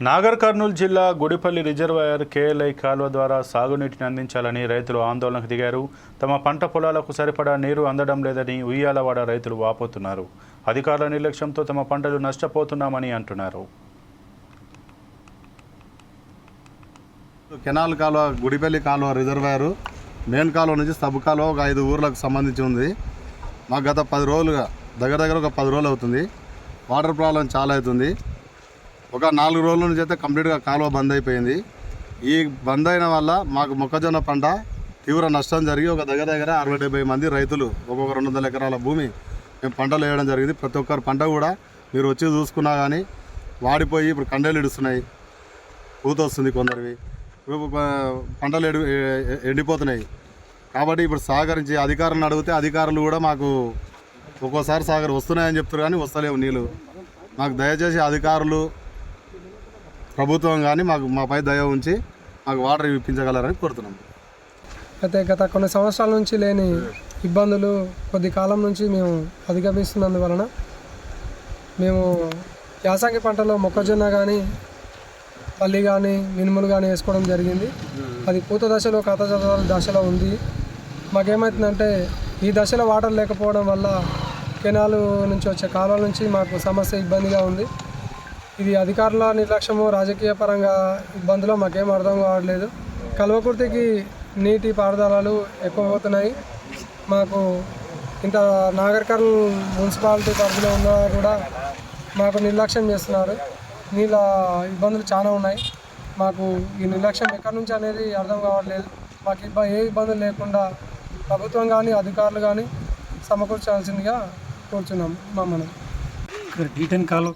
నాగర్ కర్నూలు జిల్లా Gudipalli reservoir KLI కాల్వ ద్వారా సాగునీటిని అందించాలని రైతులు ఆందోళనకు దిగారు. తమ పంట పొలాలకు సరిపడా నీరు అందడం లేదని ఉయ్యాలవాడ రైతులు వాపోతున్నారు. అధికారుల నిర్లక్ష్యంతో తమ పంటలు నష్టపోతున్నామని అంటున్నారు. కెనాల్ కాలువ గుడిపల్లి కాలువ రిజర్వాయర్ మెయిన్ కాలువ నుంచి సబ్ కాలువ ఒక 5 ఊర్లకు సంబంధించి ఉంది. మాకు గత 10 రోజులుగా దగ్గర ఒక 10 రోజులు అవుతుంది. వాటర్ ప్రాబ్లం చాలా అవుతుంది. ఒక 4 రోజుల నుంచి అయితే కంప్లీట్గా కాలువ బంద్ అయిపోయింది. ఈ బంద్ అయిన వల్ల మాకు మొక్కజొన్న పంట తీవ్ర నష్టం జరిగి ఒక దగ్గర 60-70 మంది రైతులు ఒక్కొక్క 200 ఎకరాల భూమి మేము పంటలు వేయడం జరిగింది. ప్రతి ఒక్కరి పంట కూడా మీరు వచ్చి చూసుకున్నా కానీ వాడిపోయి ఇప్పుడు కండలు ఇడుస్తున్నాయి, పూత వస్తుంది, కొందరివి పంటలు ఎండిపోతున్నాయి. కాబట్టి ఇప్పుడు సహకరించి అధికారులను అడిగితే అధికారులు కూడా మాకు ఒక్కోసారి వస్తున్నాయని చెప్తారు కానీ వస్తలేవు నీళ్ళు. మాకు దయచేసి అధికారులు ప్రభుత్వం కానీ మాపై దయ ఉంచి మాకు వాటర్ ఇప్పించగలరని కోరుతున్నాం. అయితే గత కొన్ని సంవత్సరాల నుంచి లేని ఇబ్బందులు కొద్ది కాలం నుంచి మేము అధిగమిస్తున్నందువలన మేము యాసంగి పంటలో మొక్కజొన్న కానీ పల్లి కానీ మినుములు కానీ వేసుకోవడం జరిగింది. అది పూత దశలో కథ దశలో ఉంది. మాకేమవుతుందంటే ఈ దశలో వాటర్ లేకపోవడం వల్ల కెనాలు నుంచి వచ్చే కాలువల నుంచి మాకు సమస్య ఇబ్బందిగా ఉంది. ఇది అధికారుల నిర్లక్ష్యము, రాజకీయ పరంగా ఇబ్బందులు మాకేం అర్థం కావట్లేదు. కల్వకుర్తికి నీటి పారుదలలు ఎక్కువ అవుతున్నాయి. మాకు ఇంత నాగర్ కర్నూలు మున్సిపాలిటీ పరిధిలో ఉన్న కూడా మాకు నిర్లక్ష్యం చేస్తున్నారు. నీళ్ళ ఇబ్బందులు చాలా ఉన్నాయి. మాకు ఈ నిర్లక్ష్యం ఎక్కడి నుంచి అనేది అర్థం కావట్లేదు. మాకు ఏ ఇబ్బందులు లేకుండా ప్రభుత్వం కానీ అధికారులు కానీ సమకూర్చాల్సిందిగా కోరుచున్నాం. మనం డీటెన్ కాలువ